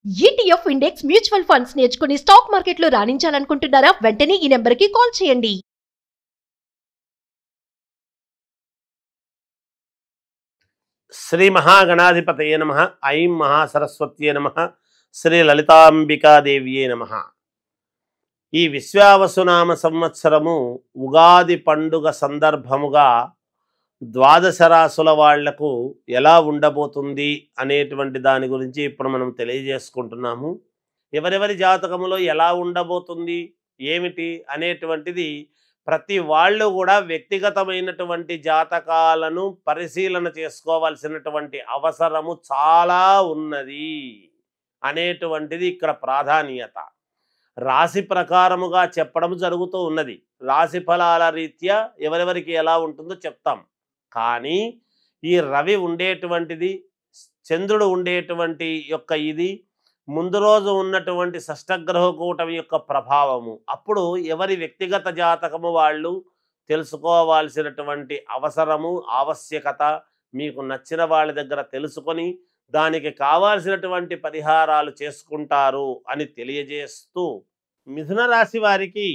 ETF index mutual funds నేర్చుకుని stock మార్కెట్లో రాణించాలనుకుంటున్నారా? వెంటనే ఈ నెంబర్కి కాల్ చేయండి. శ్రీ మహాగణాధిపతయే నమః. ఐం మహాసరస్వత్యే నమః. శ్రీ లలితాంబికాదేవ్యే నమః. ఈ విశ్వావసునామ సంవత్సరము ఉగాది పండుగ సందర్భముగా ద్వాదశ రాశుల వాళ్లకు ఎలా ఉండబోతుంది అనేటువంటి దాని గురించి ఇప్పుడు మనం తెలియజేసుకుంటున్నాము. ఎవరెవరి జాతకములో ఎలా ఉండబోతుంది ఏమిటి అనేటువంటిది ప్రతి వాళ్ళు కూడా వ్యక్తిగతమైనటువంటి జాతకాలను పరిశీలన చేసుకోవాల్సినటువంటి అవసరము చాలా ఉన్నది అనేటువంటిది ఇక్కడ ప్రాధాన్యత. రాశి ప్రకారముగా చెప్పడం జరుగుతూ ఉన్నది. రాశి ఫలాల రీత్యా ఎవరెవరికి ఎలా ఉంటుందో చెప్తాం. కానీ ఈ రవి ఉండేటువంటిది, చంద్రుడు ఉండేటువంటి యొక్క ఇది, ముందు రోజు ఉన్నటువంటి షష్టగ్రహ కూటమి యొక్క ప్రభావము, అప్పుడు ఎవరి వ్యక్తిగత జాతకము వాళ్ళు తెలుసుకోవాల్సినటువంటి అవసరము ఆవశ్యకత మీకు నచ్చిన వాళ్ళ దగ్గర తెలుసుకొని దానికి కావాల్సినటువంటి పరిహారాలు చేసుకుంటారు అని తెలియజేస్తూ, మిథున రాశి వారికి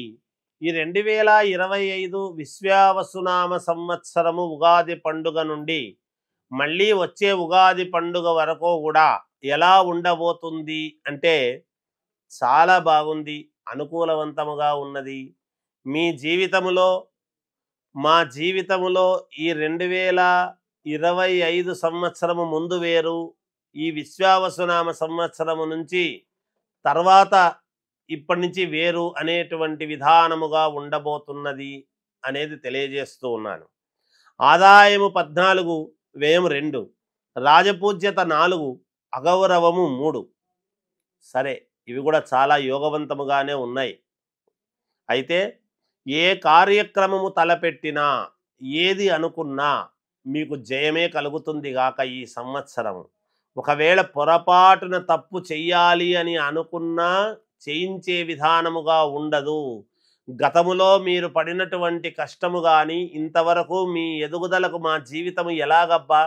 ఈ 2025 విశ్వావసునామ సంవత్సరము ఉగాది పండుగ నుండి మళ్ళీ వచ్చే ఉగాది పండుగ వరకు కూడా ఎలా ఉండబోతుంది అంటే చాలా బాగుంది, అనుకూలవంతముగా ఉన్నది. మీ జీవితములో మా జీవితములో ఈ 2025 సంవత్సరము ముందు వేరు, ఈ విశ్వావసునామ సంవత్సరము నుంచి తర్వాత ఇప్పటి నుంచి వేరు అనేటువంటి విధానముగా ఉండబోతున్నది అనేది తెలియజేస్తూ ఉన్నాను. ఆదాయము 14, వ్యయం 2, రాజపూజ్యత 4, అగౌరవము 3. సరే, ఇవి కూడా చాలా యోగవంతముగానే ఉన్నాయి. అయితే ఏ కార్యక్రమము తలపెట్టినా ఏది అనుకున్నా మీకు జయమే కలుగుతుంది గాక ఈ సంవత్సరము. ఒకవేళ పొరపాటున తప్పు చెయ్యాలి అని అనుకున్నా చేయించే విధానముగా ఉండదు. గతములో మీరు పడినటువంటి కష్టము కానీ ఇంతవరకు మీ ఎదుగుదలకు మా జీవితము ఎలాగబ్బా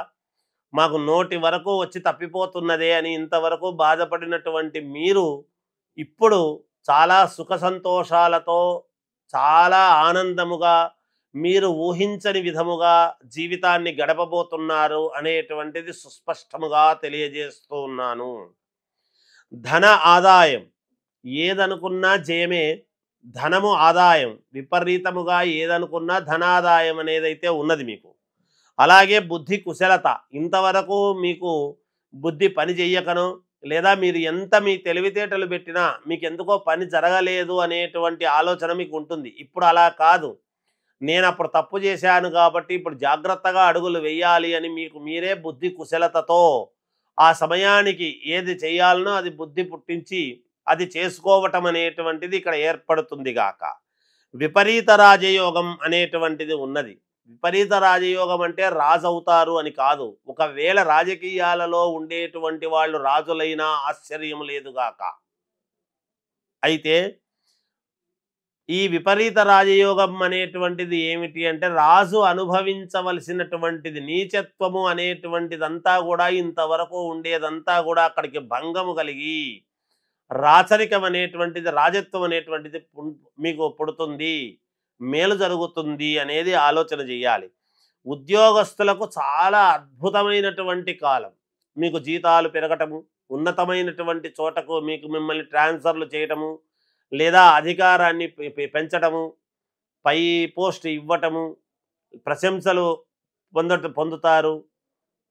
మాకు నోటి వరకు వచ్చి తప్పిపోతున్నదే అని ఇంతవరకు బాధపడినటువంటి మీరు ఇప్పుడు చాలా సుఖ సంతోషాలతో చాలా ఆనందముగా మీరు ఊహించని విధముగా జీవితాన్ని గడపబోతున్నారు అనేటువంటిది సుస్పష్టముగా తెలియజేస్తూ ఉన్నాను. ధన ఆదాయం ఏదనుకున్నా జయమే, ధనము ఆదాయం విపరీతముగా ఏదనుకున్నా ధనాదాయం అనేదైతే ఉన్నది మీకు. అలాగే బుద్ధి కుశలత, ఇంతవరకు మీకు బుద్ధి పని చెయ్యకనో లేదా మీరు ఎంత మీ తెలివితేటలు పెట్టినా మీకు ఎందుకో పని జరగలేదు అనేటువంటి ఆలోచన మీకు ఉంటుంది. ఇప్పుడు అలా కాదు, నేను అప్పుడు తప్పు చేశాను కాబట్టి ఇప్పుడు జాగ్రత్తగా అడుగులు వేయాలి అని మీకు మీరే బుద్ధి కుశలతతో ఆ సమయానికి ఏది చేయాలనో అది బుద్ధి పుట్టించి అది చేసుకోవటం అనేటువంటిది ఇక్కడ ఏర్పడుతుంది గాక. విపరీత రాజయోగం అనేటువంటిది ఉన్నది. విపరీత రాజయోగం అంటే రాజు అవుతారు అని కాదు. ఒకవేళ రాజకీయాలలో ఉండేటువంటి వాళ్ళు రాజులైనా ఆశ్చర్యం లేదుగాక. అయితే ఈ విపరీత రాజయోగం అనేటువంటిది ఏమిటి అంటే రాజు అనుభవించవలసినటువంటిది నీచత్వము అనేటువంటిదంతా కూడా ఇంతవరకు ఉండేదంతా కూడా అక్కడికి భంగము కలిగి రాచరికం అనేటువంటిది, రాజత్వం అనేటువంటిది మీకు పుడుతుంది, మేలు జరుగుతుంది అనేది ఆలోచన చేయాలి. ఉద్యోగస్తులకు చాలా అద్భుతమైనటువంటి కాలం. మీకు జీతాలు పెరగటము, ఉన్నతమైనటువంటి చోటకు మీకు మిమ్మల్ని ట్రాన్స్ఫర్లు చేయటము, లేదా అధికారాన్ని పెంచటము, పై పోస్ట్ ఇవ్వటము, ప్రశంసలు పొందుతారు,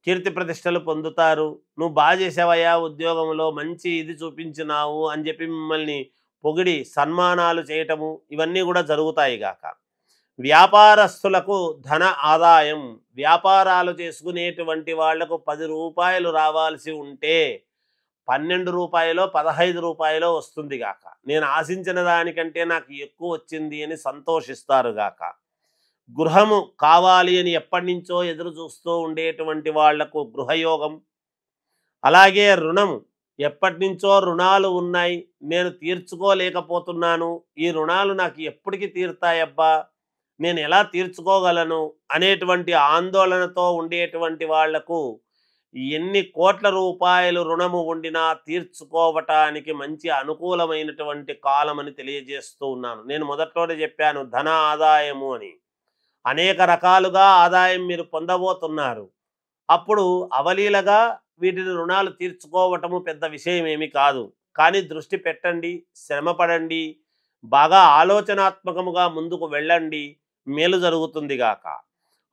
కీర్తి ప్రతిష్టలు పొందుతారు. నువ్వు బాగా చేసావయ్యా ఉద్యోగంలో, మంచి ఇది చూపించినావు అని చెప్పి మిమ్మల్ని పొగిడి సన్మానాలు చేయటము, ఇవన్నీ కూడా జరుగుతాయి గాక. వ్యాపారస్తులకు ధన ఆదాయం, వ్యాపారాలు చేసుకునేటువంటి వాళ్లకు 10 రూపాయలు రావాల్సి ఉంటే 12 రూపాయలో 15 రూపాయలో వస్తుంది గాక. నేను ఆశించిన దానికంటే నాకు ఎక్కువ వచ్చింది అని సంతోషిస్తారు గాక. గృహము కావాలి అని ఎప్పటి నుంచో ఎదురు చూస్తూ ఉండేటువంటి వాళ్లకు గృహయోగం. అలాగే రుణము, ఎప్పటి నుంచో రుణాలు ఉన్నాయి, నేను తీర్చుకోలేకపోతున్నాను, ఈ రుణాలు నాకు ఎప్పటికి తీరుతాయబ్బా, నేను ఎలా తీర్చుకోగలను అనేటువంటి ఆందోళనతో ఉండేటువంటి వాళ్లకు ఎన్ని కోట్ల రూపాయలు రుణము ఉండినా తీర్చుకోవటానికి మంచి అనుకూలమైనటువంటి కాలం అని తెలియజేస్తూ ఉన్నాను. నేను మొదట్లోనే చెప్పాను ధన ఆదాయము అని. అనేక రకాలుగా ఆదాయం మీరు పొందబోతున్నారు. అప్పుడు అవలీలగా వీటిని రుణాలు తీర్చుకోవటము పెద్ద విషయం ఏమి కాదు. కానీ దృష్టి పెట్టండి, శ్రమపడండి, బాగా ఆలోచనాత్మకముగా ముందుకు వెళ్ళండి, మేలు జరుగుతుంది గాక.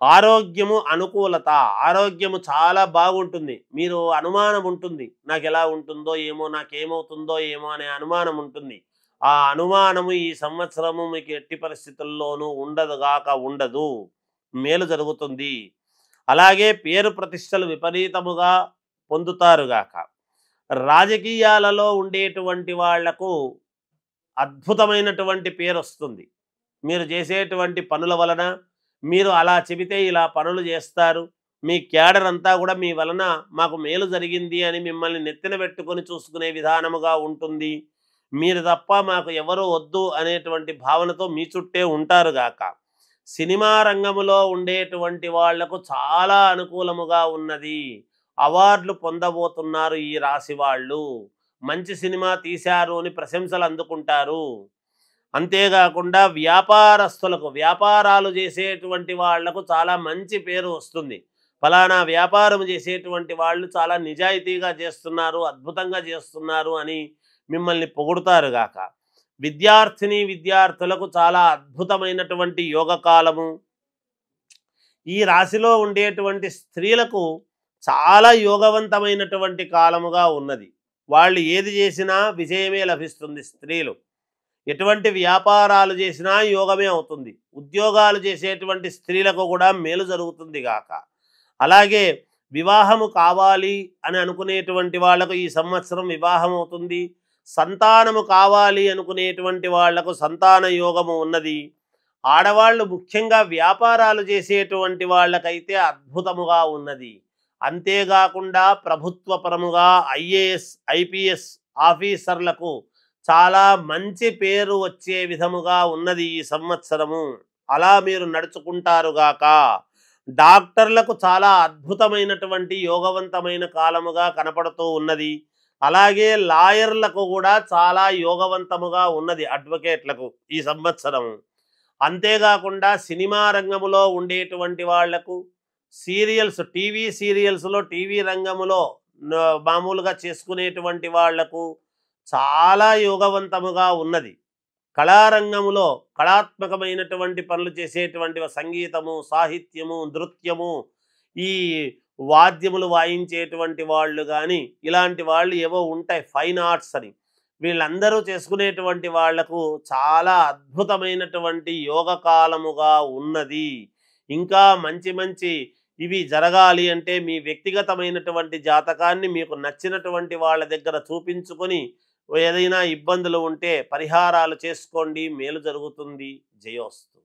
ఆరోగ్యము అనుకూలత, ఆరోగ్యము చాలా బాగుంటుంది. మీరు అనుమానం ఉంటుంది, నాకు ఎలా ఉంటుందో ఏమో, నాకేమవుతుందో ఏమో అనే అనుమానం ఉంటుంది. ఆ అనుమానము ఈ సంవత్సరము మీకు ఎట్టి పరిస్థితుల్లోనూ ఉండదు, మేలు జరుగుతుంది. అలాగే పేరు ప్రతిష్టలు విపరీతముగా పొందుతారుగాక. రాజకీయాలలో ఉండేటువంటి వాళ్లకు అద్భుతమైనటువంటి పేరు వస్తుంది. మీరు చేసేటువంటి పనుల వలన, మీరు అలా చెబితే ఇలా పనులు చేస్తారు, మీ క్యాడర్ అంతా కూడా మీ వలన మాకు మేలు జరిగింది అని మిమ్మల్ని నెత్తిన పెట్టుకొని చూసుకునే విధానముగా ఉంటుంది. మీరు తప్ప మాకు ఎవరు వద్దు అనేటువంటి భావనతో మీ చుట్టే ఉంటారుగాక. సినిమా రంగములో ఉండేటువంటి వాళ్లకు చాలా అనుకూలముగా ఉన్నది. అవార్డులు పొందబోతున్నారు ఈ రాశి వాళ్ళు. మంచి సినిమా తీశారు అని ప్రశంసలు అందుకుంటారు. అంతేకాకుండా వ్యాపారస్తులకు, వ్యాపారాలు చేసేటువంటి వాళ్లకు చాలా మంచి పేరు వస్తుంది. ఫలానా వ్యాపారం చేసేటువంటి వాళ్ళు చాలా నిజాయితీగా చేస్తున్నారు, అద్భుతంగా చేస్తున్నారు అని మిమ్మల్ని పొగుడుతారుగాక. విద్యార్థులకు చాలా అద్భుతమైనటువంటి యోగకాలము. ఈ రాశిలో ఉండేటువంటి స్త్రీలకు చాలా యోగవంతమైనటువంటి కాలముగా ఉన్నది. వాళ్ళు ఏది చేసినా విజయమే లభిస్తుంది. స్త్రీలు ఎటువంటి వ్యాపారాలు చేసినా యోగమే అవుతుంది. ఉద్యోగాలు చేసేటువంటి స్త్రీలకు కూడా మేలు జరుగుతుంది గాక. అలాగే వివాహము కావాలి అని అనుకునేటువంటి వాళ్లకు ఈ సంవత్సరం వివాహం అవుతుంది. సంతానము కావాలి అనుకునేటువంటి వాళ్లకు సంతాన యోగము ఉన్నది. ఆడవాళ్ళు ముఖ్యంగా వ్యాపారాలు చేసేటువంటి వాళ్ళకైతే అద్భుతముగా ఉన్నది. అంతేకాకుండా ప్రభుత్వపరముగా ఐఏఎస్, ఐపీఎస్ ఆఫీసర్లకు చాలా మంచి పేరు వచ్చే విధముగా ఉన్నది ఈ సంవత్సరము. అలా మీరు నడుచుకుంటారుగాక. డాక్టర్లకు చాలా అద్భుతమైనటువంటి యోగవంతమైన కాలముగా కనపడుతూ ఉన్నది. అలాగే లాయర్లకు కూడా చాలా యోగవంతముగా ఉన్నది, అడ్వకేట్లకు ఈ సంవత్సరం. అంతేకాకుండా సినిమా రంగములో ఉండేటువంటి వాళ్లకు, సీరియల్స్, టీవీ సీరియల్స్లో, టీవీ రంగములో మామూలుగా చేసుకునేటువంటి వాళ్లకు చాలా యోగవంతముగా ఉన్నది. కళారంగములో కళాత్మకమైనటువంటి పనులు చేసేటువంటి సంగీతము, సాహిత్యము, నృత్యము, ఈ వాద్యములు వాయించేటువంటి వాళ్ళు కానీ ఇలాంటి వాళ్ళు ఏవో ఉంటాయి, ఫైన్ ఆర్ట్స్ అని, వీళ్ళందరూ చేసుకునేటువంటి వాళ్లకు చాలా అద్భుతమైనటువంటి యోగకాలముగా ఉన్నది. ఇంకా మంచి మంచి ఇవి జరగాలి అంటే మీ వ్యక్తిగతమైనటువంటి జాతకాన్ని మీకు నచ్చినటువంటి వాళ్ళ దగ్గర చూపించుకొని ఏదైనా ఇబ్బందులు ఉంటే పరిహారాలు చేసుకోండి, మేలు జరుగుతుంది. జయోస్తు.